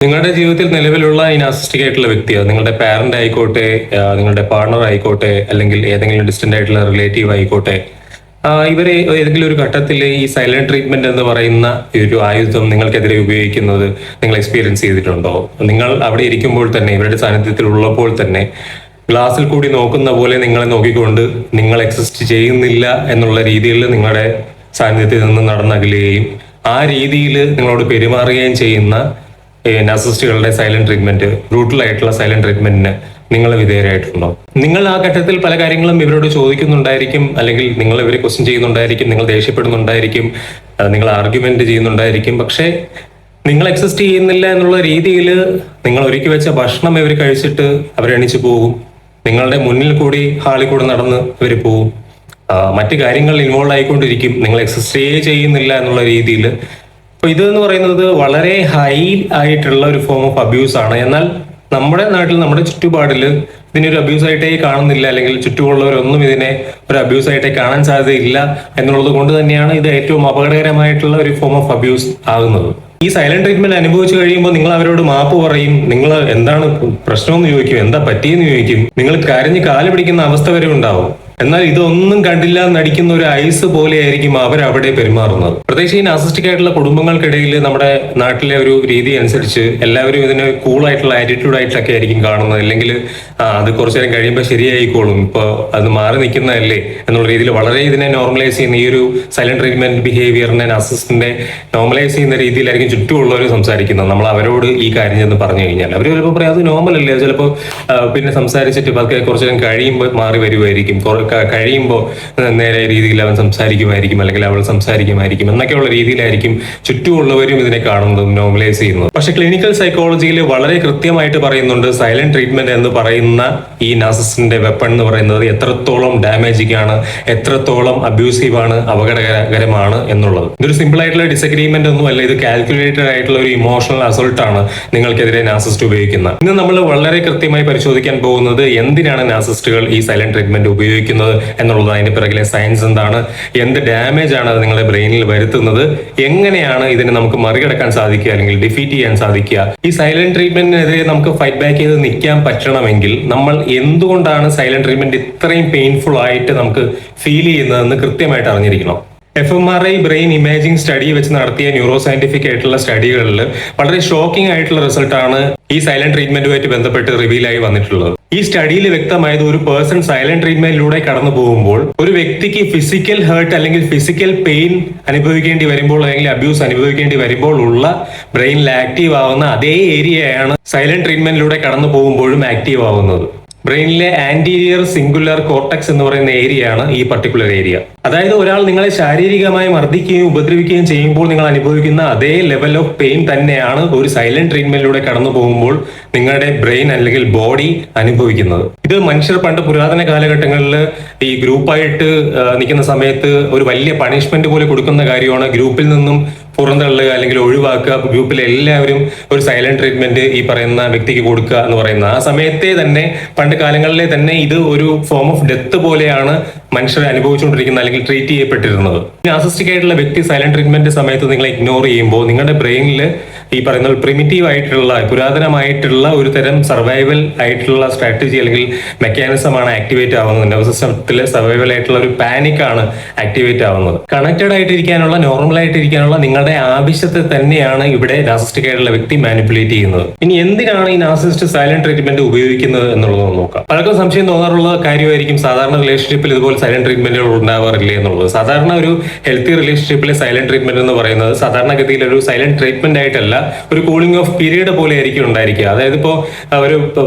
നിങ്ങളുടെ ജീവിതത്തിൽ നിലവിലുള്ള ഈ നാർസിസ്റ്റിക് ആയിട്ടുള്ള വ്യക്തിയോ നിങ്ങളുടെ പാരന്റ് ആയിക്കോട്ടെ, നിങ്ങളുടെ പാർട്ണർ ആയിക്കോട്ടെ, അല്ലെങ്കിൽ ഏതെങ്കിലും ഡിസ്റ്റന്റ് ആയിട്ടുള്ള റിലേറ്റീവ് ആയിക്കോട്ടെ, ഇവരെ ഏതെങ്കിലും ഒരു ഘട്ടത്തിൽ ഈ സൈലന്റ് ട്രീറ്റ്മെന്റ് എന്ന് പറയുന്ന ഈ ഒരു ആയുധം നിങ്ങൾക്കെതിരെ ഉപയോഗിക്കുന്നത് നിങ്ങൾ എക്സ്പീരിയൻസ് ചെയ്തിട്ടുണ്ടോ? നിങ്ങൾ അവിടെ ഇരിക്കുമ്പോൾ തന്നെ, ഇവരുടെ സാന്നിധ്യത്തിൽ ഉള്ളപ്പോൾ തന്നെ ഗ്ലാസ്സിൽ കൂടി നോക്കുന്ന പോലെ നിങ്ങളെ നോക്കിക്കൊണ്ട് നിങ്ങൾ എക്സിസ്റ്റ് ചെയ്യുന്നില്ല എന്നുള്ള രീതിയിൽ നിങ്ങളുടെ സാന്നിധ്യത്തിൽ നിന്ന് നടന്നകലുകയും ആ രീതിയിൽ നിങ്ങളോട് പെരുമാറുകയും ചെയ്യുന്ന നാർസിസ്റ്റുകളുടെ സൈലന്റ് ട്രീറ്റ്മെന്റ്, ബ്രൂട്ടൽ ആയിട്ടുള്ള സൈലന്റ് ട്രീറ്റ്മെന്റിന് നിങ്ങൾ വിധേയരായിട്ടുണ്ടോ? നിങ്ങൾ ആ ഘട്ടത്തിൽ പല കാര്യങ്ങളും ഇവരോട് ചോദിക്കുന്നുണ്ടായിരിക്കും, അല്ലെങ്കിൽ നിങ്ങൾ ഇവരെ ക്വസ്റ്റ്യൻ ചെയ്യുന്നുണ്ടായിരിക്കും, നിങ്ങൾ ദേഷ്യപ്പെടുന്നുണ്ടായിരിക്കും, നിങ്ങൾ ആർഗ്യുമെന്റ് ചെയ്യുന്നുണ്ടായിരിക്കും. പക്ഷേ നിങ്ങൾ എക്സിസ്റ്റ് ചെയ്യുന്നില്ല എന്നുള്ള രീതിയിൽ നിങ്ങൾ ഒരുക്കി വെച്ച ഭക്ഷണം ഇവർ കഴിച്ചിട്ട് അവരെണിച്ചു പോകും. നിങ്ങളുടെ മുന്നിൽ കൂടി ഹാളിൽ കൂടെ നടന്ന് ഇവർ പോകും. മറ്റു കാര്യങ്ങൾ ഇൻവോൾവ് ആയിക്കൊണ്ടിരിക്കും. നിങ്ങൾ എക്സിസ്റ്റേ ചെയ്യുന്നില്ല എന്നുള്ള രീതിയിൽ. അപ്പൊ ഇതെന്ന് പറയുന്നത് വളരെ ഹൈ ആയിട്ടുള്ള ഒരു ഫോം ഓഫ് അബ്യൂസ് ആണ്. എന്നാൽ നമ്മുടെ നാട്ടിൽ, നമ്മുടെ ചുറ്റുപാടിൽ ഇതിനൊരു അബ്യൂസ് ആയിട്ടേ കാണുന്നില്ല, അല്ലെങ്കിൽ ചുറ്റുമുള്ളവരൊന്നും ഇതിനെ ഒരു അബ്യൂസ് ആയിട്ടേ കാണാൻ സാധ്യതയില്ല എന്നുള്ളത് കൊണ്ട് തന്നെയാണ് ഇത് ഏറ്റവും അപകടകരമായിട്ടുള്ള ഒരു ഫോം ഓഫ് അബ്യൂസ് ആകുന്നത്. ഈ സൈലന്റ് ട്രീറ്റ്മെന്റ് അനുഭവിച്ചു കഴിയുമ്പോൾ നിങ്ങൾ അവരോട് മാപ്പ് പറയും, നിങ്ങൾ എന്താണ് പ്രശ്നമെന്ന് ചോദിക്കും, എന്താ പറ്റിയെന്ന് ചോദിക്കും, നിങ്ങൾ കരഞ്ഞ് കാല് പിടിക്കുന്ന അവസ്ഥ വരെ ഉണ്ടാവും. എന്നാൽ ഇതൊന്നും കണ്ടില്ല നടിക്കുന്ന ഒരു ഐസ് പോലെയായിരിക്കും അവരവിടെ പെരുമാറുന്നത്. പ്രത്യേകിച്ച് ഈ നാർസിസ്റ്റിക് ആയിട്ടുള്ള കുടുംബങ്ങൾക്കിടയിൽ നമ്മുടെ നാട്ടിലെ ഒരു രീതി അനുസരിച്ച് എല്ലാവരും ഇതിന് കൂളായിട്ടുള്ള ആറ്റിറ്റ്യൂഡ് ആയിട്ടൊക്കെ ആയിരിക്കും കാണുന്നത്. അല്ലെങ്കിൽ അത് കുറച്ചു നേരം കഴിയുമ്പോൾ ശരിയായിക്കോളും, ഇപ്പോൾ അത് മാറി നിൽക്കുന്നതല്ലേ എന്നുള്ള രീതിയിൽ വളരെ ഇതിനെ നോർമലൈസ് ചെയ്യുന്ന ഈ ഒരു സൈലന്റ് ട്രീറ്റ്മെന്റ് ബിഹേവിയറിനെ നാർസിസ്റ്റിന്റെ നോർമലൈസ് ചെയ്യുന്ന രീതിയിലായിരിക്കും ചുറ്റുമുള്ളവർ സംസാരിക്കുന്നത്. നമ്മൾ അവരോട് ഈ കാര്യം ചെന്ന് പറഞ്ഞു കഴിഞ്ഞാൽ അവർ ചിലപ്പോൾ പറയാം അത് നോർമൽ അല്ലേ, ചിലപ്പോൾ പിന്നെ സംസാരിച്ചിട്ട് അതൊക്കെ കുറച്ചു നേരം കഴിയുമ്പോൾ മാറി വരുമായിരിക്കും, കഴിയുമ്പോൾ നേരെ രീതിയിൽ അവൻ സംസാരിക്കുമായിരിക്കും, അല്ലെങ്കിൽ അവൾ സംസാരിക്കുമായിരിക്കും എന്നൊക്കെയുള്ള രീതിയിലായിരിക്കും ചുറ്റുമുള്ളവരും ഇതിനെ കാണുന്നതും നോർമലൈസ് ചെയ്യുന്നത്. പക്ഷെ ക്ലിനിക്കൽ സൈക്കോളജിയിൽ വളരെ കൃത്യമായിട്ട് പറയുന്നുണ്ട്, സൈലന്റ് ട്രീറ്റ്മെന്റ് എന്ന് പറയുന്ന ഈ നാർസിസ്റ്റിന്റെ വെപ്പൺ എന്ന് പറയുന്നത് എത്രത്തോളം ഡാമേജിംഗ് ആണ്, എത്രത്തോളം അബ്യൂസീവ് ആണ്, അപകടകരമാണ് എന്നുള്ളത്. ഇതൊരു സിമ്പിൾ ആയിട്ടുള്ള ഡിസഗ്രീമെന്റ് ഒന്നും അല്ല, ഇത് കാൽക്കുലേറ്റഡ് ആയിട്ടുള്ള ഒരു ഇമോഷണൽ അസോൾട്ട് ആണ് നിങ്ങൾക്കെതിരെ നാർസിസ്റ്റ് ഉപയോഗിക്കുന്നത്. ഇന്ന് നമ്മൾ വളരെ കൃത്യമായി പരിശോധിക്കാൻ പോകുന്നത് എന്തിനാണ് നാർസിസ്റ്റുകൾ ഈ സൈലന്റ് ട്രീറ്റ്മെന്റ് ഉപയോഗിക്കുന്നത് എന്നുള്ളത്, അതിന്റെ പിറകിലെ സയൻസ് എന്താണ്, എന്ത് ഡാമേജ് ആണ് അത് നിങ്ങളുടെ ബ്രെയിനിൽ വരുത്തുന്നത്, എങ്ങനെയാണ് ഇതിനെ നമുക്ക് മറികടക്കാൻ സാധിക്കുക അല്ലെങ്കിൽ ഡിഫീറ്റ് ചെയ്യാൻ സാധിക്കുക. ഈ സൈലന്റ് ട്രീറ്റ്മെന്റിനെതിരെ നമുക്ക് ഫൈറ്റ് ബാക്ക് ചെയ്ത് നിൽക്കാൻ പറ്റണമെങ്കിൽ നമ്മൾ എന്തുകൊണ്ടാണ് സൈലന്റ് ട്രീറ്റ്മെന്റ് ഇത്രയും പെയിൻഫുൾ ആയിട്ട് നമുക്ക് ഫീൽ ചെയ്യുന്നതെന്ന് കൃത്യമായിട്ട് അറിഞ്ഞിരിക്കണം. FMRI ബ്രെയിൻ ഇമേജിംഗ് സ്റ്റഡി വെച്ച് നടത്തിയ ന്യൂറോ സയന്റിഫിക് ആയിട്ടുള്ള സ്റ്റഡികളിൽ വളരെ ഷോക്കിംഗ് ആയിട്ടുള്ള റിസൾട്ടാണ് ഈ സൈലന്റ് ട്രീറ്റ്മെന്റുമായിട്ട് ബന്ധപ്പെട്ട് റിവീലായി വന്നിട്ടുള്ളത്. ഈ സ്റ്റഡിയിൽ വ്യക്തമായത് ഒരു പേഴ്സൺ സൈലന്റ് ട്രീറ്റ്മെന്റിലൂടെ കടന്നു പോകുമ്പോൾ ഒരു വ്യക്തിക്ക് ഫിസിക്കൽ ഹേർട്ട് അല്ലെങ്കിൽ ഫിസിക്കൽ പെയിൻ അനുഭവിക്കേണ്ടി വരുമ്പോൾ, അല്ലെങ്കിൽ അബ്യൂസ് അനുഭവിക്കേണ്ടി വരുമ്പോൾ ഉള്ള ബ്രെയിനിൽ ആക്റ്റീവ് ആവുന്ന അതേ ഏരിയയാണ് സൈലന്റ് ട്രീറ്റ്മെന്റിലൂടെ കടന്നു പോകുമ്പോഴും ആക്റ്റീവ് ആവുന്നത്. ബ്രെയിനിലെ ആന്റീരിയർ സിംഗുലർ കോർട്ടക്സ് എന്ന് പറയുന്ന ഏരിയയാണ് ഈ പർട്ടിക്കുലർ ഏരിയ. അതായത് ഒരാൾ നിങ്ങളെ ശാരീരികമായി മർദ്ദിക്കുകയും ഉപദ്രവിക്കുകയും ചെയ്യുമ്പോൾ നിങ്ങൾ അനുഭവിക്കുന്ന അതേ ലെവൽ ഓഫ് പെയിൻ തന്നെയാണ് ഒരു സൈലന്റ് ട്രീറ്റ്മെന്റിലൂടെ കടന്നു പോകുമ്പോൾ നിങ്ങളുടെ ബ്രെയിൻ അല്ലെങ്കിൽ ബോഡി അനുഭവിക്കുന്നത്. ഇത് മനുഷ്യർ പണ്ട് പുരാതന കാലഘട്ടങ്ങളിൽ ഈ ഗ്രൂപ്പായിട്ട് നിൽക്കുന്ന സമയത്ത് ഒരു വലിയ പണിഷ്മെന്റ് പോലെ കൊടുക്കുന്ന കാര്യമാണ് ഗ്രൂപ്പിൽ നിന്നും പുറന്തള്ളുക അല്ലെങ്കിൽ ഒഴിവാക്കുക. ഗ്രൂപ്പിലെ എല്ലാവരും ഒരു സൈലന്റ് ട്രീറ്റ്മെന്റ് ഈ പറയുന്ന വ്യക്തിക്ക് കൊടുക്കുക എന്ന് പറയുന്ന ആ സമയത്തെ തന്നെ, പണ്ട് കാലങ്ങളിലെ തന്നെ ഇത് ഒരു ഫോം ഓഫ് ഡെത്ത് പോലെയാണ് മനുഷ്യർ അനുഭവിച്ചുകൊണ്ടിരിക്കുന്നത് അല്ലെങ്കിൽ ട്രീറ്റ് ചെയ്യപ്പെട്ടിരുന്നത്. നാർസിസ്റ്റിക് ആയിട്ടുള്ള വ്യക്തി സൈലന്റ് ട്രീറ്റ്മെന്റ് സമയത്ത് നിങ്ങളെ ഇഗ്നോർ ചെയ്യുമ്പോൾ നിങ്ങളുടെ ബ്രെയിനിൽ ഈ പറയുന്ന പ്രിമിറ്റീവ് ആയിട്ടുള്ള പുരാതനമായിട്ടുള്ള ഒരു തരം സർവൈവൽ ആയിട്ടുള്ള സ്ട്രാറ്റജി അല്ലെങ്കിൽ മെക്കാനിസം ആണ് ആക്ടിവേറ്റ് ആവുന്നത്. നെർവസ് സിസ്റ്റത്തിലെ സർവൈവൽ ആയിട്ടുള്ള ഒരു പാനിക് ആണ് ആക്ടിവേറ്റ് ആവുന്നത്. കണക്റ്റഡ് ആയിട്ടിരിക്കാനുള്ള, നോർമൽ ആയിട്ടിരിക്കാനുള്ള നിങ്ങളുടെ ആവശ്യത്തെ തന്നെയാണ് ഇവിടെ നാർസിസ്റ്റിക് ആയിട്ടുള്ള വ്യക്തി മാനിപ്പുലേറ്റ് ചെയ്യുന്നത്. ഇനി എന്തിനാണ് ഈ നാർസിസ്റ്റ് സൈലന്റ് ട്രീറ്റ്മെന്റ് ഉപയോഗിക്കുന്നത് എന്നുള്ളത് നോക്കാം. പലർക്കും സംശയം തോന്നാറുള്ള കാര്യമായിരിക്കും, സാധാരണ റിലേഷൻഷിപ്പിൽ ഇതുപോലെ സൈലന്റ് ട്രീറ്റ്മെന്റുകൾ ഉണ്ടാവാറില്ലേ എന്നുള്ളത്. സാധാരണ ഒരു ഹെൽത്തി റിലേഷൻഷിപ്പിലെ സൈലന്റ് ട്രീറ്റ്മെന്റ് എന്ന് പറയുന്നത് സാധാരണഗതിയിൽ ഒരു സൈലന്റ് ട്രീറ്റ്മെന്റ് ആയിട്ടല്ല, ഒരു കൂളിംഗ് ഓഫ് പീരീഡ് പോലെ ആയിരിക്കും ഉണ്ടായിരിക്കുക. അതായത് ഇപ്പോൾ ഒരു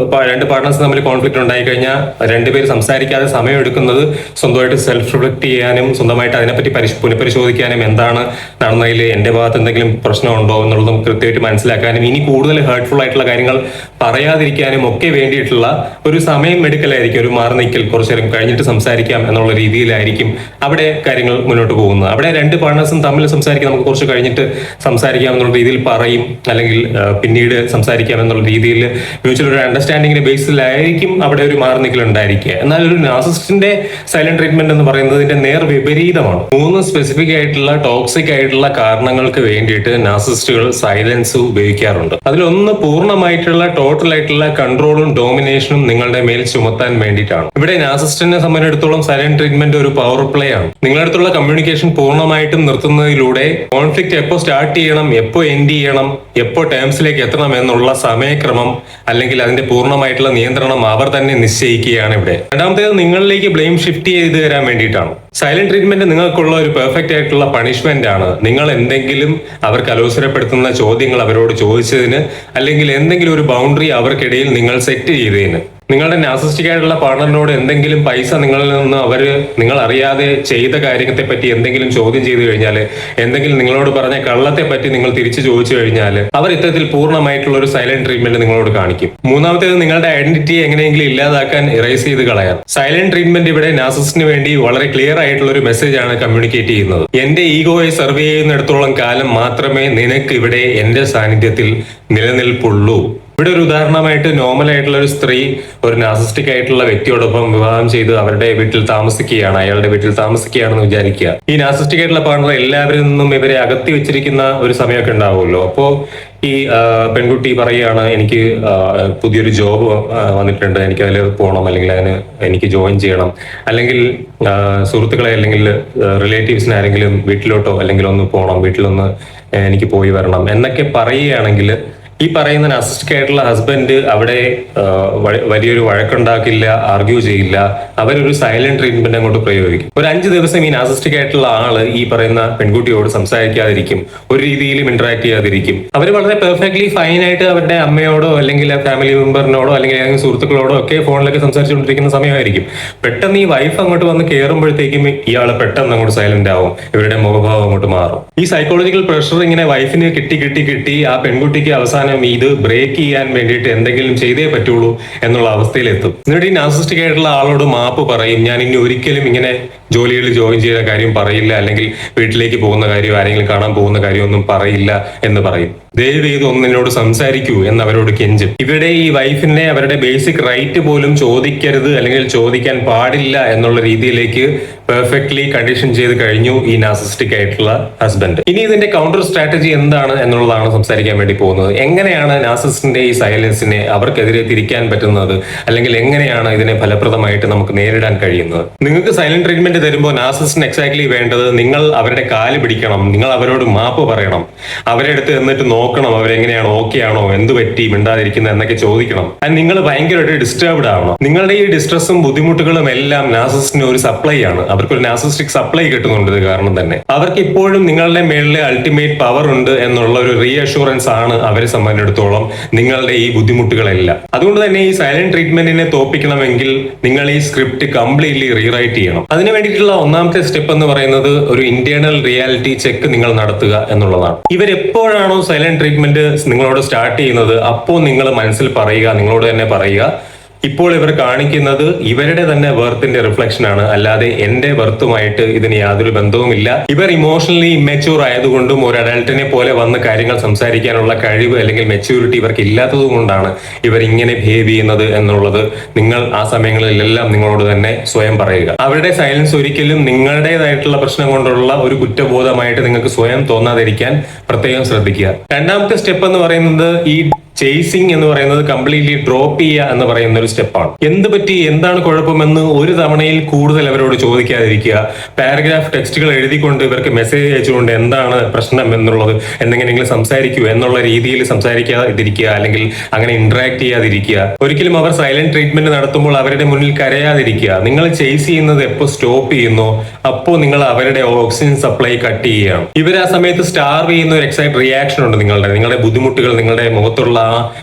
രണ്ട് പാർട്ട്നേഴ്സ് തമ്മിൽ കോൺഫ്ലിക്ട് ഉണ്ടായി കഴിഞ്ഞാൽ രണ്ടുപേർ സംസാരിക്കാതെ സമയം എടുക്കുന്നത് സ്വന്തമായിട്ട് സെൽഫ് റിഫ്ലക്ട് ചെയ്യാനും സ്വന്തമായിട്ട് അതിനെപ്പറ്റി പുനഃപരിശോധിക്കാനും, എന്താണ് നടന്നതിൽ എന്റെ ഭാഗത്ത് എന്തെങ്കിലും പ്രശ്നമുണ്ടോ എന്നുള്ളതും കൃത്യമായിട്ട് മനസ്സിലാക്കാനും, ഇനി കൂടുതൽ ഹേർട്ട്ഫുൾ ആയിട്ടുള്ള കാര്യങ്ങൾ പറയാതിരിക്കാനും ഒക്കെ വേണ്ടിയിട്ടുള്ള ഒരു സമയം എടുക്കലായിരിക്കും. ഒരു മാറി നിൽക്കൽ, കുറച്ചു നേരം കഴിഞ്ഞിട്ട് സംസാരിക്കാം എന്നുള്ള എന്നുള്ള രീതിയിലായിരിക്കും അവിടെ കാര്യങ്ങൾ മുന്നോട്ട് പോകുന്നത്. അവിടെ രണ്ട് പാർട്ട്നേഴ്സും തമ്മിൽ സംസാരിക്കാം, നമുക്ക് കുറച്ച് കഴിഞ്ഞിട്ട് സംസാരിക്കാം എന്നുള്ള രീതിയിൽ പറയും, അല്ലെങ്കിൽ പിന്നീട് സംസാരിക്കാം എന്നുള്ള രീതിയിൽ മ്യൂച്വൽ ഒരു അണ്ടർസ്റ്റാൻഡിങ്ങിന്റെ ബേസിലായിരിക്കും അവിടെ ഒരു മാറി നിൽക്കൽ ഉണ്ടായിരിക്കുക. എന്നാൽ ഒരു നാർസിസിസ്റ്റിന്റെ സൈലന്റ് ട്രീറ്റ്മെന്റ് എന്ന് പറയുന്നതിന്റെ നേർ വിപരീതമാണ്. 3 സ്പെസിഫിക് ആയിട്ടുള്ള ടോക്സിക് ആയിട്ടുള്ള കാരണങ്ങൾക്ക് വേണ്ടിയിട്ട് നാർസിസ്റ്റുകൾ സൈലൻസ് ഉപയോഗിക്കാറുണ്ട്. അതിലൊന്ന് പൂർണ്ണമായിട്ടുള്ള ടോട്ടൽ ആയിട്ടുള്ള കൺട്രോളും ഡോമിനേഷനും നിങ്ങളുടെ മേൽ ചുമത്താൻ വേണ്ടിയിട്ടാണ്. ഇവിടെ നാർസിസ്റ്റിനെ സംബന്ധിച്ചിടത്തോളം സൈലന്റ് ട്രീറ്റ്മെന്റ് ഒരു പവർ പ്ലേ ആണ്. നിങ്ങളുടെ അടുത്തുള്ള കമ്മ്യൂണിക്കേഷൻ പൂർണ്ണമായിട്ടും നിർത്തുന്നതിലൂടെ കോൺഫ്ലിക്റ്റ് എപ്പോൾ സ്റ്റാർട്ട് ചെയ്യണം, എപ്പോൾ എൻഡ് ചെയ്യണം, എപ്പോൾ ടേംസിലേക്ക് എത്തണം എന്നുള്ള സമയക്രമം അല്ലെങ്കിൽ അതിന്റെ പൂർണ്ണമായിട്ടുള്ള നിയന്ത്രണം അവർ തന്നെ നിശ്ചയിക്കുകയാണ് ഇവിടെ. രണ്ടാമത്തേത് നിങ്ങളിലേക്ക് ബ്ലെയിം ഷിഫ്റ്റ് ചെയ്ത് തരാൻ വേണ്ടിയിട്ടാണ്. സൈലന്റ് ട്രീറ്റ്മെന്റ് നിങ്ങൾക്കുള്ള ഒരു പെർഫെക്റ്റ് ആയിട്ടുള്ള പണിഷ്മെന്റ് ആണ്. നിങ്ങൾ എന്തെങ്കിലും അവർക്ക് അലോസരപ്പെടുത്തുന്ന ചോദ്യങ്ങൾ അവരോട് ചോദിച്ചതിന്, അല്ലെങ്കിൽ എന്തെങ്കിലും ഒരു ബൗണ്ടറി അവർക്കിടയിൽ നിങ്ങൾ സെറ്റ് ചെയ്തതിന്, നിങ്ങളുടെ നാർസിസ്റ്റിക് ആയിട്ടുള്ള പാർട്ണറിനോട് എന്തെങ്കിലും പൈസ നിങ്ങളിൽ നിന്ന് നിങ്ങൾ അറിയാതെ ചെയ്ത കാര്യത്തെ പറ്റി എന്തെങ്കിലും ചോദ്യം ചെയ്തു കഴിഞ്ഞാൽ, എന്തെങ്കിലും നിങ്ങളോട് പറഞ്ഞ കള്ളത്തെ പറ്റി നിങ്ങൾ തിരിച്ചു ചോദിച്ചു കഴിഞ്ഞാൽ, അവർ ഇത്തരത്തിൽ പൂർണ്ണമായിട്ടുള്ള ഒരു സൈലന്റ് ട്രീറ്റ്മെന്റ് നിങ്ങളോട് കാണിക്കും. മൂന്നാമത്തേത് നിങ്ങളുടെ ഐഡന്റിറ്റി എങ്ങനെയെങ്കിലും ഇല്ലാതാക്കാൻ ഇറേസ് ചെയ്ത് കളയാം. സൈലന്റ് ട്രീറ്റ്മെന്റ് ഇവിടെ നാർസിസ്റ്റിന് വേണ്ടി വളരെ ക്ലിയർ ആയിട്ടുള്ള ഒരു മെസ്സേജ് ആണ് കമ്മ്യൂണിക്കേറ്റ് ചെയ്യുന്നത്. എന്റെ ഈഗോയെ സർവേ ചെയ്യുന്നിടത്തോളം കാലം മാത്രമേ നിനക്ക് ഇവിടെ എന്റെ സാന്നിധ്യത്തിൽ നിലനിൽപ്പുള്ളൂ. ഇവിടെ ഒരു ഉദാഹരണമായിട്ട് നോർമൽ ആയിട്ടുള്ള ഒരു സ്ത്രീ ഒരു നാർസിസ്റ്റിക് ആയിട്ടുള്ള വ്യക്തിയോടൊപ്പം വിവാഹം ചെയ്ത് അവരുടെ വീട്ടിൽ താമസിക്കുകയാണ്, അയാളുടെ വീട്ടിൽ താമസിക്കുകയാണെന്ന് വിചാരിക്കുക. ഈ നാർസിസ്റ്റിക് ആയിട്ടുള്ള പാർട്ണർ എല്ലാവരിൽ നിന്നും ഇവരെ അകത്തി വെച്ചിരിക്കുന്ന ഒരു സമയമൊക്കെ ഉണ്ടാവുമല്ലോ. അപ്പോ ഈ പെൺകുട്ടി പറയുകയാണ്, എനിക്ക് പുതിയൊരു ജോബ് വന്നിട്ടുണ്ട്, എനിക്ക് അതിൽ പോകണം, അല്ലെങ്കിൽ അതിന് എനിക്ക് ജോയിൻ ചെയ്യണം, അല്ലെങ്കിൽ സുഹൃത്തുക്കളെ അല്ലെങ്കിൽ റിലേറ്റീവ്സിനെ ആരെങ്കിലും വീട്ടിലോട്ടോ അല്ലെങ്കിൽ ഒന്ന് പോകണം, വീട്ടിലൊന്ന് എനിക്ക് പോയി വരണം എന്നൊക്കെ പറയുകയാണെങ്കിൽ, ഈ പറയുന്ന നാർസിസ്റ്റിക് ആയിട്ടുള്ള ഹസ്ബൻഡ് അവിടെ വലിയൊരു വഴക്കുണ്ടാക്കില്ല, ആർഗ്യൂ ചെയ്യില്ല, അവരൊരു സൈലന്റ് ട്രീറ്റ്മെന്റ് അങ്ങോട്ട് പ്രയോഗിക്കും. ഒരു 5 ദിവസം ഈ നാർസിസ്റ്റിക് ആയിട്ടുള്ള ആള് ഈ പറയുന്ന പെൺകുട്ടിയോട് സംസാരിക്കാതിരിക്കും, ഒരു രീതിയിലും ഇന്ററാക്ട് ചെയ്യാതിരിക്കും. അവർ വളരെ പെർഫെക്റ്റ്ലി ഫൈൻ ആയിട്ട് അവരുടെ അമ്മയോടോ അല്ലെങ്കിൽ ഫാമിലി മെമ്പറിനോടോ അല്ലെങ്കിൽ ഏതെങ്കിലും സുഹൃത്തുക്കളോടോ ഒക്കെ ഫോണിലൊക്കെ സംസാരിച്ചുകൊണ്ടിരിക്കുന്ന സമയമായിരിക്കും. പെട്ടെന്ന് ഈ വൈഫ് അങ്ങോട്ട് വന്ന് കയറുമ്പോഴത്തേക്കും ഇയാൾ പെട്ടെന്ന് അങ്ങോട്ട് സൈലന്റ് ആവും, ഇവരുടെ മുഖഭാവം അങ്ങോട്ട് മാറും. ഈ സൈക്കോളജിക്കൽ പ്രഷർ ഇങ്ങനെ വൈഫിന് കിട്ടി ആ പെൺകുട്ടിക്ക് അവസാനം ഇത് ബ്രേക്ക് ചെയ്യാൻ വേണ്ടിയിട്ട് എന്തെങ്കിലും ചെയ്തേ പറ്റുള്ളൂ എന്നുള്ള അവസ്ഥയിലെത്തും. എന്നിട്ട് ഈ നാർസിസ്റ്റിക് ആയിട്ടുള്ള ആളോട് മാപ്പ് പറയും, ഞാൻ ഇനി ഒരിക്കലും ഇങ്ങനെ ജോലിയിൽ ജോയിൻ ചെയ്യുന്ന കാര്യം പറയില്ല, അല്ലെങ്കിൽ വീട്ടിലേക്ക് പോകുന്ന കാര്യം ആരെങ്കിലും കാണാൻ പോകുന്ന കാര്യമൊന്നും പറയില്ല എന്ന് പറയും. ദയവ് ചെയ്ത് ഒന്നിനോട് സംസാരിക്കൂ എന്ന് അവരോട് കെഞ്ചും. ഇവിടെ ഈ വൈഫിനെ അവരുടെ ബേസിക് റൈറ്റ് പോലും ചോദിക്കരുത് അല്ലെങ്കിൽ ചോദിക്കാൻ പാടില്ല എന്നുള്ള രീതിയിലേക്ക് പെർഫെക്റ്റ്ലി കണ്ടീഷൻ ചെയ്ത് കഴിഞ്ഞു ഈ നാർസിസ്റ്റിക് ആയിട്ടുള്ള ഹസ്ബൻഡ്. ഇനി ഇതിന്റെ കൗണ്ടർ സ്ട്രാറ്റജി എന്താണ് എന്നുള്ളതാണ് സംസാരിക്കാൻ വേണ്ടി പോകുന്നത്. എങ്ങനെയാണ് നാർസിസ്റ്റിന്റെ ഈ സൈലൻസിനെ അവർക്കെതിരെ തിരിക്കാൻ പറ്റുന്നത്, അല്ലെങ്കിൽ എങ്ങനെയാണ് ഇതിനെ ഫലപ്രദമായിട്ട് നമുക്ക് നേരിടാൻ കഴിയുന്നത്. നിങ്ങൾക്ക് സൈലന്റ് ട്രീറ്റ്മെന്റ് തരുമ്പോൾ നാർസിസ്റ്റിന് എക്സാക്ട്ലി വേണ്ടത് നിങ്ങൾ അവരുടെ കാല് പിടിക്കണം, നിങ്ങൾ അവരോട് മാപ്പ് പറയണം, അവരെ അടുത്ത് എന്നിട്ട് നോക്കണം അവരെങ്ങനെയാണ്, ഓക്കെ ആണോ, എന്ത് പറ്റി മിണ്ടാതിരിക്കുന്നത് എന്നൊക്കെ ചോദിക്കണം. ആൻഡ് നിങ്ങൾ ഭയങ്കരമായിട്ട് ഡിസ്റ്റർബ്ഡ് ആവണം. നിങ്ങളുടെ ഈ ഡിസ്ട്രസ്സും ബുദ്ധിമുട്ടുകളും എല്ലാം നാർസിസ്റ്റിന് ഒരു സപ്ലൈ ആണ്. അവർക്കൊരു നാർസിസ്റ്റിക് സപ്ലൈ കിട്ടുന്നുണ്ട് ഇത് കാരണം തന്നെ. അവർക്ക് ഇപ്പോഴും നിങ്ങളുടെ മേളിലെ അൾട്ടിമേറ്റ് പവർ ഉണ്ട് എന്നുള്ള ഒരു റീഅഷുറൻസ് ആണ് അവരെ സംബന്ധിച്ചിടത്തോളം നിങ്ങളുടെ ഈ ബുദ്ധിമുട്ടുകളെല്ലാം. അതുകൊണ്ട് തന്നെ ഈ സൈലന്റ് ട്രീറ്റ്മെന്റിനെ തോപ്പിക്കണമെങ്കിൽ നിങ്ങൾ ഈ സ്ക്രിപ്റ്റ് കംപ്ലീറ്റ്ലി റീറൈറ്റ് ചെയ്യണം. അതിന് വേണ്ടിയിട്ടുള്ള ഒന്നാമത്തെ സ്റ്റെപ്പ് എന്ന് പറയുന്നത് ഒരു ഇന്റേണൽ റിയാലിറ്റി ചെക്ക് നിങ്ങൾ നടത്തുക എന്നുള്ളതാണ്. ഇവരെപ്പോഴാണോ സൈലന്റ് ട്രീറ്റ്മെന്റ് നിങ്ങളോട് സ്റ്റാർട്ട് ചെയ്യുന്നത്, അപ്പോൾ നിങ്ങൾ മനസ്സിൽ പറയുക, നിങ്ങളോട് തന്നെ പറയുക, ഇപ്പോൾ ഇവർ കാണിക്കുന്നത് ഇവരുടെ തന്നെ വെർത്തിന്റെ റിഫ്ലക്ഷൻ ആണ്, അല്ലാതെ എന്റെ വെർത്തുമായിട്ട് ഇതിന് യാതൊരു ബന്ധവുമില്ല. ഇവർ ഇമോഷണലി ഇമ്മച്യൂർ ആയതുകൊണ്ടും ഒരു അഡൾട്ടിനെ പോലെ വന്ന് കാര്യങ്ങൾ സംസാരിക്കാനുള്ള കഴിവ് അല്ലെങ്കിൽ മെച്യൂരിറ്റി ഇവർക്ക് ഇല്ലാത്തത് കൊണ്ടാണ് ഇവർ ഇങ്ങനെ ബിഹേവ് ചെയ്യുന്നത് എന്നുള്ളത് നിങ്ങൾ ആ സമയങ്ങളിലെല്ലാം നിങ്ങളോട് തന്നെ സ്വയം പറയുക. അവരുടെ സൈലൻസ് ഒരിക്കലും നിങ്ങളുടേതായിട്ടുള്ള പ്രശ്നം കൊണ്ടുള്ള ഒരു കുറ്റബോധമായിട്ട് നിങ്ങൾക്ക് സ്വയം തോന്നാതിരിക്കാൻ പ്രത്യേകം ശ്രദ്ധിക്കുക. രണ്ടാമത്തെ സ്റ്റെപ്പ് എന്ന് പറയുന്നത് ഈ ചേസിങ് എന്ന് പറയുന്നത് കംപ്ലീറ്റ്ലി ഡ്രോപ്പ് ചെയ്യുക എന്ന് പറയുന്ന ഒരു സ്റ്റെപ്പാണ്. എന്ത് പറ്റി, എന്താണ് കുഴപ്പമെന്ന് ഒരു തവണയിൽ കൂടുതൽ അവരോട് ചോദിക്കാതിരിക്കുക. പാരഗ്രാഫ് ടെക്സ്റ്റുകൾ എഴുതിക്കൊണ്ട് ഇവർക്ക് മെസ്സേജ് അയച്ചുകൊണ്ട് എന്താണ് പ്രശ്നം എന്നുള്ളത് എന്തെങ്കിലും സംസാരിക്കൂ എന്നുള്ള രീതിയിൽ സംസാരിക്കാതിരിക്കുക, അല്ലെങ്കിൽ അങ്ങനെ ഇന്ററാക്ട് ചെയ്യാതിരിക്കുക. ഒരിക്കലും അവർ സൈലന്റ് ട്രീറ്റ്മെന്റ് നടത്തുമ്പോൾ അവരുടെ മുന്നിൽ കരയാതിരിക്കുക. നിങ്ങൾ ചേസ് ചെയ്യുന്നത് എപ്പോൾ സ്റ്റോപ്പ് ചെയ്യുന്നോ അപ്പോൾ നിങ്ങൾ അവരുടെ ഓക്സിജൻ സപ്ലൈ കട്ട് ചെയ്യുകയാണ്. ഇവർ ആ സമയത്ത് സ്റ്റാർവ് ചെയ്യുന്ന ഒരു എക്സൈറ്റ് റിയാക്ഷൻ ഉണ്ട് നിങ്ങളുടെ ബുദ്ധിമുട്ടുകൾ, നിങ്ങളുടെ മുഖത്തുള്ള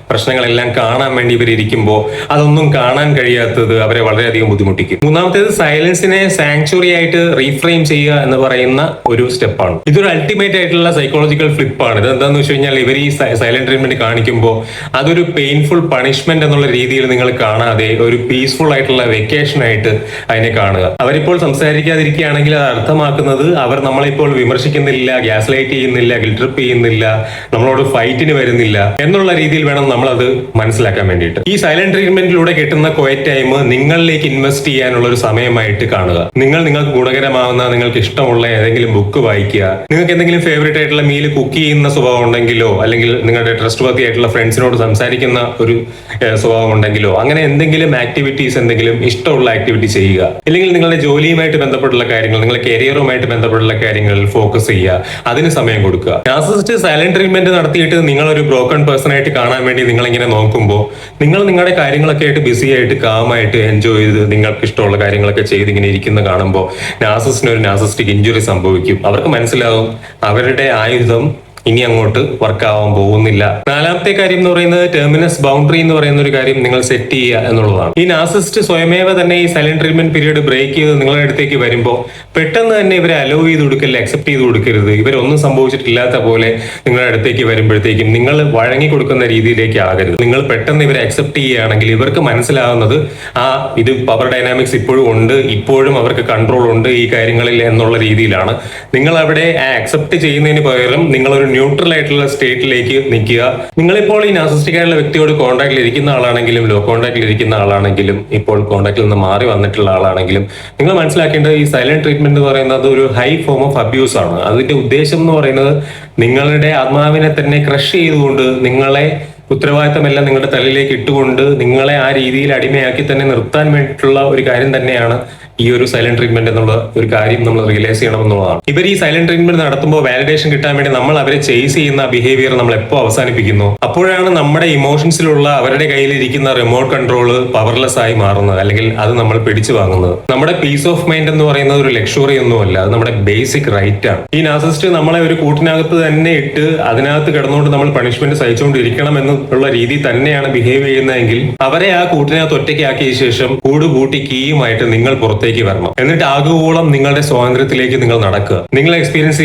പ്രശ്നങ്ങളെല്ലാം കാണാൻ വേണ്ടി ഇവരിയ്ക്കുമ്പോൾ അതൊന്നും കാണാൻ കഴിയാത്തത് അവരെ വളരെയധികം ബുദ്ധിമുട്ടിക്കും. മൂന്നാമത്തേത് സൈലൻസിനെ സാങ്ച്വറി ആയിട്ട് റീഫ്രെയിം ചെയ്യുക എന്ന് പറയുന്ന ഒരു സ്റ്റെപ്പാണ്. ഇതൊരു അൾട്ടിമേറ്റ് ആയിട്ടുള്ള സൈക്കോളജിക്കൽ ഫ്ലിപ്പാണ്. ഇത് എന്താന്ന് വെച്ച് കഴിഞ്ഞാൽ ഇവർ ഈ സൈലന്റ് ട്രീറ്റ്മെന്റ് കാണിക്കുമ്പോൾ അതൊരു പെയിൻഫുൾ പണിഷ്മെന്റ് എന്നുള്ള രീതിയിൽ നിങ്ങൾ കാണാതെ ഒരു പീസ്ഫുൾ ആയിട്ടുള്ള വെക്കേഷൻ ആയിട്ട് അതിനെ കാണുക. അവരിപ്പോൾ സംസാരിക്കാതിരിക്കുകയാണെങ്കിൽ അത് അർത്ഥമാക്കുന്നത് അവർ നമ്മളിപ്പോൾ വിമർശിക്കുന്നില്ല, ഗ്യാസ് ലൈറ്റ് ചെയ്യുന്നില്ല, ഗിൽറ്റ് ട്രിപ്പ് ചെയ്യുന്നില്ല, നമ്മളോട് ഫൈറ്റിന് വരുന്നില്ല എന്നുള്ള രീതിയിൽ വേണം നമ്മൾ അത് മനസ്സിലാക്കാൻ വേണ്ടിയിട്ട്. ഈ സൈലന്റ് ട്രീറ്റ്മെന്റിലൂടെ കിട്ടുന്ന ക്വയറ്റ് ടൈം നിങ്ങളിലേക്ക് ഇൻവെസ്റ്റ് ചെയ്യാനുള്ള ഒരു സമയമായിട്ട് കാണുക. നിങ്ങൾക്ക് ഗുണകരമാവുന്ന, നിങ്ങൾക്ക് ഇഷ്ടമുള്ള ഏതെങ്കിലും ബുക്ക് വായിക്കുക. നിങ്ങൾക്ക് എന്തെങ്കിലും ഫേവറേറ്റ് ആയിട്ടുള്ള മീൽ കുക്ക് ചെയ്യുന്ന സ്വഭാവം ഉണ്ടെങ്കിലോ, അല്ലെങ്കിൽ നിങ്ങളുടെ ട്രസ്റ്റ് വർത്തി ആയിട്ടുള്ള ഫ്രണ്ട്സിനോട് സംസാരിക്കുന്ന ഒരു സ്വഭാവം ഉണ്ടെങ്കിലോ, അങ്ങനെ എന്തെങ്കിലും ആക്ടിവിറ്റീസ്, എന്തെങ്കിലും ഇഷ്ടമുള്ള ആക്ടിവിറ്റി ചെയ്യുക. അല്ലെങ്കിൽ നിങ്ങളുടെ ജോലിയുമായിട്ട് ബന്ധപ്പെട്ടുള്ള കാര്യങ്ങൾ, നിങ്ങളുടെ കരിയറുമായിട്ട് ബന്ധപ്പെട്ടുള്ള കാര്യങ്ങളിൽ ഫോക്കസ് ചെയ്യുക, അതിന് സമയം കൊടുക്കുക. നാർസിസിസ്റ്റ് സൈലന്റ് ട്രീറ്റ്മെന്റ് നടത്തിയിട്ട് നിങ്ങളൊരു ബ്രോക്കൺ പേഴ്സൺ ആയിട്ട് കാണാൻ വേണ്ടി നിങ്ങൾ ഇങ്ങനെ നോക്കുമ്പോൾ നിങ്ങൾ നിങ്ങളുടെ കാര്യങ്ങളൊക്കെ ആയിട്ട് ബിസി ആയിട്ട് കാമായിട്ട് എൻജോയ് ചെയ്ത് നിങ്ങൾക്ക് ഇഷ്ടമുള്ള കാര്യങ്ങളൊക്കെ ചെയ്ത് ഇങ്ങനെ ഇരിക്കുന്ന കാണുമ്പോൾ നാർസിസ്റ്റിന് ഒരു നാർസിസ്റ്റിക് ഇഞ്ചുറി സംഭവിക്കും. അവർക്ക് മനസ്സിലാവും അവരുടെ ആയുധം ഇനി അങ്ങോട്ട് വർക്ക് ആവാൻ പോകുന്നില്ല. നാലാമത്തെ കാര്യം എന്ന് പറയുന്നത് ടെർമിനസ് ബൗണ്ടറി എന്ന് പറയുന്ന ഒരു കാര്യം നിങ്ങൾ സെറ്റ് ചെയ്യുക എന്നുള്ളതാണ്. ഈ നാർസിസ്റ്റ് സ്വയമേവ തന്നെ ഈ സൈലന്റ് ട്രീറ്റ്മെന്റ് പീരീഡ് ബ്രേക്ക് ചെയ്ത് നിങ്ങളുടെ അടുത്തേക്ക് വരുമ്പോൾ പെട്ടെന്ന് തന്നെ ഇവരെ അലോ ചെയ്ത് കൊടുക്കരുത്, അക്സെപ്റ്റ് ചെയ്ത് കൊടുക്കരുത്. ഇവരൊന്നും സംഭവിച്ചിട്ടില്ലാത്ത പോലെ നിങ്ങളുടെ അടുത്തേക്ക് വരുമ്പോഴത്തേക്കും നിങ്ങൾ വഴങ്ങി കൊടുക്കുന്ന രീതിയിലേക്ക് ആകരുത്. നിങ്ങൾ പെട്ടെന്ന് ഇവരെ അക്സെപ്റ്റ് ചെയ്യുകയാണെങ്കിൽ ഇവർക്ക് മനസ്സിലാവുന്നത് ഇത് പവർ ഡൈനാമിക്സ് ഇപ്പോഴും ഉണ്ട്, ഇപ്പോഴും അവർക്ക് കൺട്രോൾ ഉണ്ട് ഈ കാര്യങ്ങളിൽ എന്നുള്ള രീതിയിലാണ്. നിങ്ങൾ അവിടെ അക്സെപ്റ്റ് ചെയ്യുന്നതിന് പകരം നിങ്ങളൊരു ന്യൂട്രൽ ആയിട്ടുള്ള സ്റ്റേറ്റിലേക്ക് നിൽക്കുക. നിങ്ങളിപ്പോൾ ഈ നാർസിസ്റ്റിക് ആയിട്ടുള്ള വ്യക്തിയോട് കോൺടാക്റ്റിൽ ഇരിക്കുന്ന ആളാണെങ്കിലും ലോ കോൺടാക്റ്റിൽ ഇരിക്കുന്ന ആളാണെങ്കിലും ഇപ്പോൾ കോൺടാക്റ്റിൽ നിന്ന് മാറി വന്നിട്ടുള്ള ആളാണെങ്കിലും നിങ്ങൾ മനസ്സിലാക്കേണ്ടത് ഈ സൈലന്റ് ട്രീറ്റ്മെന്റ് എന്ന് പറയുന്നത് ഒരു ഹൈ ഫോം ഓഫ് അബ്യൂസ് ആണ്. അതിന്റെ ഉദ്ദേശം എന്ന് പറയുന്നത് നിങ്ങളുടെ ആത്മാവിനെ തന്നെ ക്രഷ് ചെയ്തുകൊണ്ട് നിങ്ങളെ ഉത്തരവാദിത്തമെല്ലാം നിങ്ങളുടെ തലയിലേക്ക് ഇട്ടുകൊണ്ട് നിങ്ങളെ ആ രീതിയിൽ അടിമയാക്കി തന്നെ നിർത്താൻ വേണ്ടിയിട്ടുള്ള ഒരു കാര്യം തന്നെയാണ് ഈ ഒരു സൈലന്റ് ട്രീറ്റ്മെന്റ് എന്നുള്ള ഒരു കാര്യം നമ്മൾ റിയലൈസ് ചെയ്യണമെന്നുള്ളതാണ്. ഇവർ ഈ സൈലന്റ് ട്രീറ്റ്മെന്റ് നടത്തുമ്പോൾ വാലിഡേഷൻ കിട്ടാൻ വേണ്ടി നമ്മൾ അവരെ ചേസ് ചെയ്യുന്ന ബിഹേവിയർ നമ്മൾ എപ്പോൾ അവസാനിപ്പിക്കുന്നു അപ്പോഴാണ് നമ്മുടെ ഇമോഷൻസിലുള്ള അവരുടെ കയ്യിലിരിക്കുന്ന റിമോട്ട് കൺട്രോള് പവർലെസ് ആയി മാറുന്നത്, അല്ലെങ്കിൽ അത് നമ്മൾ പിടിച്ചു വാങ്ങുന്നത്. നമ്മുടെ പീസ് ഓഫ് മൈൻഡ് എന്ന് പറയുന്നത് ഒരു ലക്ഷറി ഒന്നുമല്ല, അത് നമ്മുടെ ബേസിക് റൈറ്റ് ആണ്. ഈ നാർസിസ്റ്റ് നമ്മളെ ഒരു കൂട്ടിനകത്ത് തന്നെ ഇട്ട് അതിനകത്ത് കിടന്നുകൊണ്ട് നമ്മൾ പണിഷ്മെന്റ് സഹിച്ചുകൊണ്ടിരിക്കണം എന്നുള്ള രീതി തന്നെയാണ് ബിഹേവ് ചെയ്യുന്നതെങ്കിൽ അവരെ ആ കൂട്ടിനകത്ത് ഒറ്റയ്ക്കാക്കിയ ശേഷം കൂടുകൂട്ടി കീയുമായിട്ട് നിങ്ങൾ പുറത്തേക്ക് വരണം. എന്നിട്ട് ആഗോളം നിങ്ങളുടെ സ്വാതന്ത്ര്യത്തിലേക്ക് നിങ്ങൾ നടക്കുക. നിങ്ങൾ എക്സ്പീരിയൻസ്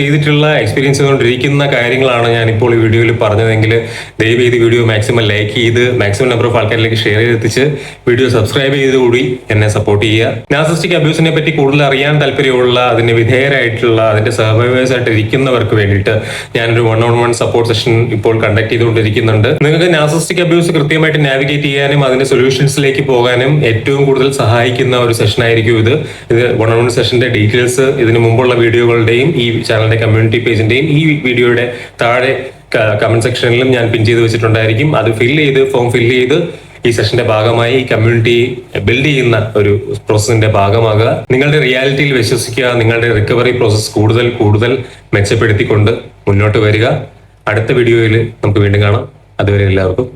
ചെയ്തുകൊണ്ടിരിക്കുന്ന കാര്യങ്ങളാണ് ഞാൻ ഇപ്പോൾ ഈ വീഡിയോയിൽ പറഞ്ഞതെങ്കിൽ ദയവ് ചെയ്ത് വീഡിയോ മാക്സിമം ലൈക്ക് ചെയ്ത് മാക്സിമം നമ്പർ ഓഫ് ആൾക്കാരിലേക്ക് ഷെയർ ചെയ്തെത്തിച്ച് വീഡിയോ സബ്സ്ക്രൈബ് ചെയ്തുകൂടി എന്നെ സപ്പോർട്ട് ചെയ്യുക. നാർസിസ്റ്റിക് അബ്യൂസിനെ പറ്റി കൂടുതൽ അറിയാൻ താല്പര്യമുള്ള, അതിന് വിധേയരായിട്ടുള്ള, അതിന്റെ സർവൈവേഴ്സ് ആയിട്ട് ഇരിക്കുന്നവർക്ക് വേണ്ടിയിട്ട് ഞാനൊരു 1-on-1 സപ്പോർട്ട് സെഷൻ ഇപ്പോൾ കണ്ടക്ട് ചെയ്തുകൊണ്ടിരിക്കുന്നുണ്ട്. നിങ്ങൾക്ക് നാർസിസ്റ്റിക് അബ്യൂസ് കൃത്യമായിട്ട് നാവിഗേറ്റ് ചെയ്യാനും അതിന്റെ സൊല്യൂഷൻസിലേക്ക് പോകാനും ഏറ്റവും കൂടുതൽ സഹായിക്കുന്ന ഒരു സെഷൻ ആയിരിക്കും ഇത്. 1-on-1 സെഷന്റെ ഡീറ്റെയിൽസ് ഇതിനു മുമ്പുള്ള വീഡിയോകളുടെയും ഈ ചാനലിന്റെ കമ്മ്യൂണിറ്റി പേജിന്റെയും ഈ വീഡിയോയുടെ താഴെ കമന്റ് സെക്ഷനിലും ഞാൻ പിൻ ചെയ്ത് വെച്ചിട്ടുണ്ടായിരിക്കും. അത് ഫോം ഫിൽ ചെയ്ത് ഈ സെഷന്റെ ഭാഗമായി കമ്മ്യൂണിറ്റി ബിൽഡ് ചെയ്യുന്ന ഒരു പ്രോസസ്സിന്റെ ഭാഗമാകുക. നിങ്ങളുടെ റിയാലിറ്റിയിൽ വിശ്വസിക്കുക. നിങ്ങളുടെ റിക്കവറി പ്രോസസ്സ് കൂടുതൽ മെച്ചപ്പെടുത്തിക്കൊണ്ട് മുന്നോട്ട് വരിക. അടുത്ത വീഡിയോയിൽ നമുക്ക് വീണ്ടും കാണാം. അതുവരെ എല്ലാവർക്കും